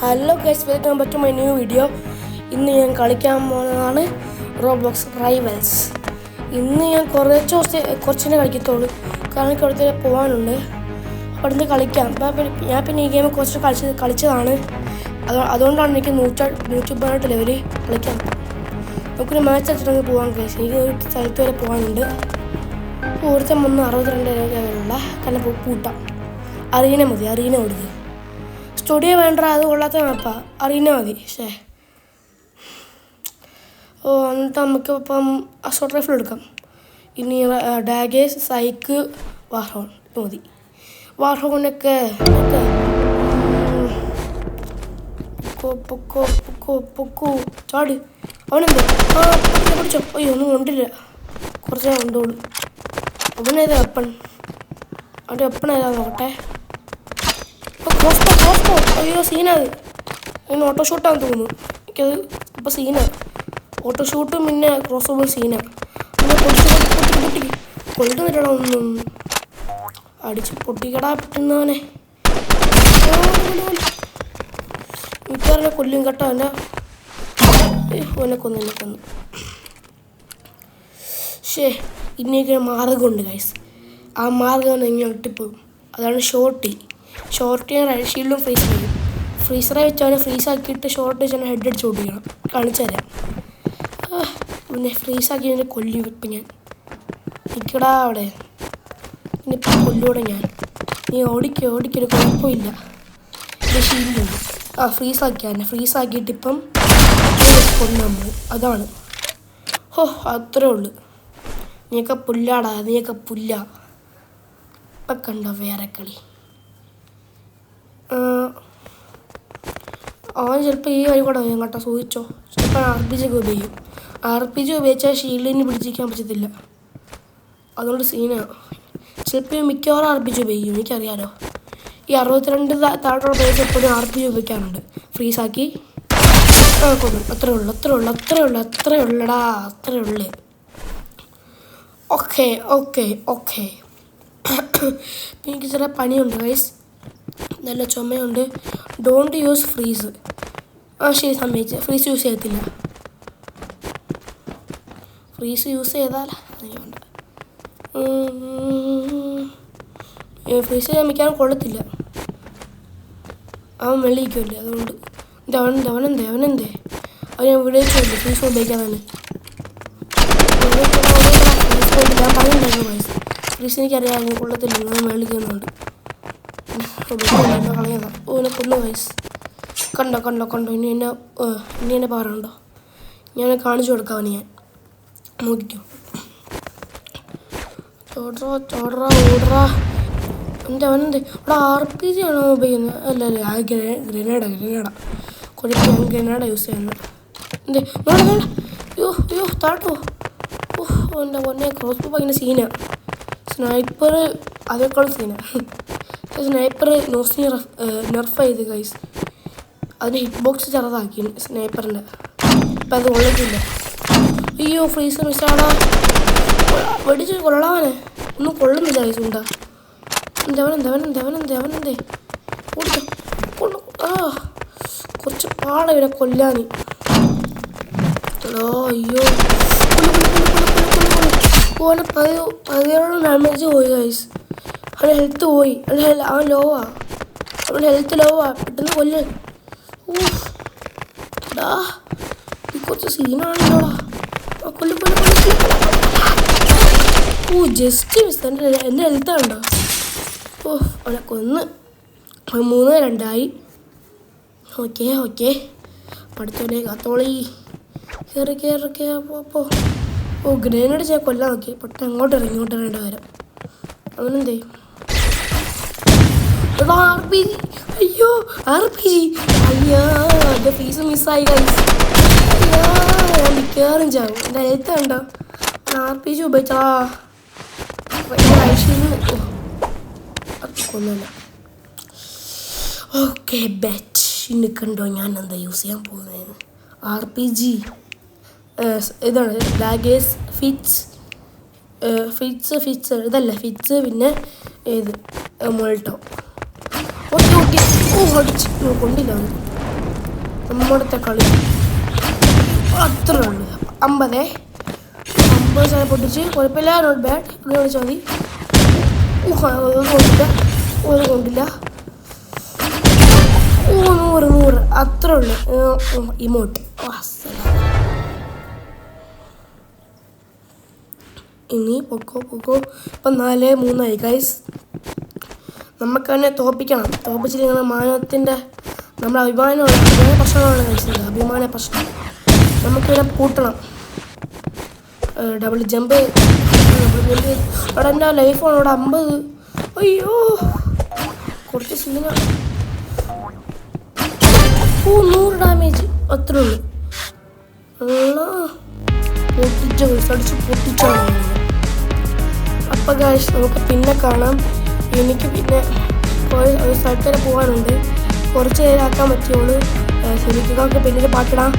Hello guys, welcome back to my new video. ഇന്ന് ഞാൻ കളിക്കാൻ പോകുന്നതാണ് റോബ്ലോക്സ് റൈവൽസ്. ഇന്ന് ഞാൻ കുറച്ചിനെ കളിക്കത്തുള്ളൂ, കാരണം എനിക്ക് അവിടുത്തെ പോകാനുണ്ട്. അപ്പോൾ അടുത്ത് കളിക്കാം. ഞാൻ പിന്നെ ഈ ഗെയിം കുറച്ച് കളിച്ചതാണ്. അതുകൊണ്ടാണ് എനിക്ക് 118 ലെവലിൽ കളിക്കാൻ. നമുക്കൊരു മാച്ച് എടുത്തിട്ട് പോകാൻ ഗൈസ്. എനിക്ക് ഒരു സ്ഥലത്ത് വരെ പോകാനുണ്ട്. ഒരുത്തം 62 ലെവലുള്ള കാരണം കൂട്ടാം. അറീന കൊടുക്കുക. സ്റ്റുഡിയോ വേണ്ട, അത് കൊള്ളാത്ത മാപ്പാ. അറീന മതി. എന്നിട്ട് നമുക്ക് ഇപ്പം അസോട്ട് റൈഫിൾ എടുക്കാം. ഇനി ഡാഗേഴ്സ്, സൈക്ക്, വാർഹോൺ മതി. വാർഹോണൊക്കെ പൊക്കോ ചാട്. അവനെന്താ പിടിച്ചോ? അയ്യോ, ഒന്നും കൊണ്ടില്ല, കുറച്ച് കൊണ്ടോളൂ. അവനേതാ വെപ്പൺ? അവൻ്റെ വെപ്പൺ ഏതാ നോക്കട്ടെ. ക്രോസ്ബോ. അയ്യോ, സീനത്. അതിന് ഓട്ടോ ഷൂട്ടാന്ന് തോന്നുന്നു. എനിക്കത് ഇപ്പോൾ സീനാണ്. ഓട്ടോ ഷൂട്ടും പിന്നെ ക്രോസ്ബോ സീനാണ്. പിന്നെ പൊട്ടി കൊല്ലുന്നില്ലടാ ഒന്നും. അടിച്ച് പൊട്ടിക്കടാ പറ്റുന്നവനെ. മിക്കവാറിനെ കൊല്ലും കേട്ടോ. എന്നെ കൊന്നു. ഇനിയൊക്കെ മാർഗമുണ്ട് ഗൈസ്. ആ മാർഗം ഇങ്ങനെ ഒട്ടിപ്പോകും. അതാണ് ഷോർട്ടി ഷീൽഡും ഫ്രീസ് ചെയ്യും. ഫ്രീസറെ വെച്ചവനെ ഫ്രീസാക്കിയിട്ട് ഷോർട്ട് വെച്ചാൽ ഹെഡ് അടിച്ച് ഓടിക്കണം. കാണിച്ചു തരാം. പിന്നെ ഫ്രീസാക്കി അതിനെ കൊല്ലും. ഇപ്പം ഞാൻ നിൽക്കടാ അവിടെ. ഇനിയിപ്പം കൊല്ലൂടെ ഞാൻ. നീ ഓടിക്കൊരു കുഴപ്പമില്ല. എൻ്റെ ഷീൽഡുണ്ട്. ഫ്രീസാക്കിയിട്ട് ഇപ്പം കൊന്നു. അതാണ്. അത്രേ ഉള്ളു. നീയൊക്കെ പുല്ലാടാ. ഇപ്പം കണ്ടോ വേറെ കളി. അവൻ ചിലപ്പോൾ ഈ വഴി കൂടെ വരും കേട്ടോ, സൂചിച്ചോ. ചിലപ്പോൾ RPG ഉപയോഗിച്ചാൽ ഷീൽഡിന് പിടിച്ചിരിക്കാൻ പറ്റത്തില്ല. അതുകൊണ്ട് സീനാണ്. ചിലപ്പോൾ മിക്കവാറും RPG ഉപയോഗിക്കും. എനിക്കറിയാലോ. ഈ 62 താഴോട്ടുള്ള പ്ലേസ് എപ്പോഴും RPG ഉപയോഗിക്കാറുണ്ട്. ഫ്രീസാക്കി കൊണ്ടും. അത്രേ ഉള്ളടാ. അത്രേ ഉള്ളു. ഓക്കെ. എനിക്ക് ചില പനിയുണ്ട് ഗൈസ്, നല്ല ചുമയുണ്ട്. Don't use freeze. ശരി, സമ്മതിച്ച്. ഫ്രീസ് യൂസ് ചെയ്യത്തില്ല. ഫ്രീസ് യൂസ് ചെയ്താൽ വേണ്ട. ഫ്രീസ് ചെയ്യാൻ മിക്കാനും കൊള്ളത്തില്ല. അവൻ വെള്ളിക്കുമല്ലേ, അതുകൊണ്ട്. അവനെന്തേ അവൻ വിളിച്ചില്ല. ഫ്രീസ് ഉപയോഗിക്കാതാണ്. ഞാൻ പറയുന്നുണ്ടായിരുന്നു ഗൈസ്, ഫ്രീസ് എനിക്കറിയാമായിരുന്നു കൊള്ളത്തില്ല. ഞാൻ വെള്ളിക്കുന്നുണ്ട്. കളയുന്ന എന്നെ കൊന്നു ഗൈസ്. കണ്ടോ. ഇനി എന്നെ പാറുണ്ടോ? ഞാൻ കാണിച്ചു കൊടുക്കാം. ഞാൻ നോക്കിക്കോ. ഓടറാ. അവനെന്ത് ഇവിടെ RPG ആണോ ഉപയോഗിക്കുന്നത്? അല്ല, ആ ഗ്രനേഡാ. കൊടിക്കാൻ ഗ്രനേഡാ യൂസ് ചെയ്യുന്നത്. അയ്യോ താട്ടോ. എൻ്റെ പൊന്നെ, ക്രോസ്ബോ ഭയങ്കര സീനാണ്. സ്നൈപ്പർ അതേക്കാളും സീനാണ്. സ്നൈപ്പർ നെർഫ് ചെയ്ത് ഗൈസ്. അതിന് ഹിറ്റ് ബോക്സ് ചെറുതാക്കി സ്നൈപ്പറിൻ്റെ. ഇപ്പം അത് കൊള്ളത്തില്ല. അയ്യോ, ഫ്രീസർ മിസ്സാടാ. വെടിച്ച് കൊള്ളാവനെ. ഒന്നും കൊള്ളുന്നില്ല ഗൈസ്. ഉണ്ടാ അവനെന്തേ കൊള്ളു. കുറച്ച് പാടെ ഇവരെ കൊല്ലാൻ. അയ്യോ, ഓനെ 17 ഡാമേജ് പോയി ഗൈസ്. അവൻ്റെ ഹെൽത്ത് പോയി. അവൻ ലോവാ. പെട്ടെന്ന് കൊല്ല്. കുറച്ച് സീനാണല്ലോ. Just miss. എൻ്റെ ഹെൽത്ത് കണ്ടോ? അവനെ കൊന്ന്. 3-2 ഓക്കെ. പഠിച്ചോനെ കാത്തോളി. കയറി പോ. ഗ്രനേഡ് ചെയ്യാൻ കൊല്ലാൻ നോക്കി. പെട്ടെന്ന് അങ്ങോട്ട് ഇറങ്ങേണ്ട വരാം. അവനെന്തേ? അയ്യോ, RPG. എൻ്റെ ഫീസ് മിസ്സായി ഗൈസ്. ഞാൻ മിക്കവാറും ചാവും. എൻ്റെ ഹെൽത്ത് കണ്ടോ? RPG ഉപയോഗിച്ചാ കൊല്ലല്ല. Okay, bet. ഇന്ന് കണ്ടോ ഞാൻ എന്താ യൂസ് ചെയ്യാൻ പോകുന്നത്? RPG ഇതാണ്. ഡാഗേഴ്സ്, ഫിറ്റ്സ് ഇതല്ല, ഫിറ്റ്സ്. പിന്നെ ഏത് മൊൾട്ടോ. അടിച്ച് കൊണ്ടില്ല. നമ്മുടെ കളി അത്ര ഉള്ളു. 50 സാധനം പൊട്ടിച്ച് കുഴപ്പമില്ല. Not bad. അങ്ങനെ വിളിച്ചാൽ മതി. കൊണ്ടില്ല 100 അത്ര ഉള്ളു. ഇമോട്ട് ഇനി പൊക്കോ. ഇപ്പം 4-3 ഗൈസ്. നമുക്ക് തന്നെ തോപ്പിച്ചിരിക്കുന്ന മാനവത്തിൻ്റെ നമ്മുടെ അഭിമാന പ്രശ്നമാണ് കഴിച്ചത്. അഭിമാന പ്രശ്നം നമുക്കിവിടെ പൂട്ടണം. ഡബിൾ ജമ്പ് അവിടെ എൻ്റെ ലൈഫാണ് അവിടെ 50. അയ്യോ കുറച്ച് സീന. 100 ഡാമേജ് അത്രേ ഉള്ളൂ. പൊട്ടിച്ചാണ്. അപ്പം ഗൈസ് നമുക്ക് പിന്നെ കാണാം. എനിക്ക് പിന്നെ ഒരു സ്ഥലത്ത് വരെ പോകാനുണ്ട്. കുറച്ച് നേരം ആക്കാൻ പറ്റുള്ളൂ. ശരിക്കും പിന്നീട് പാട്ടിടാം.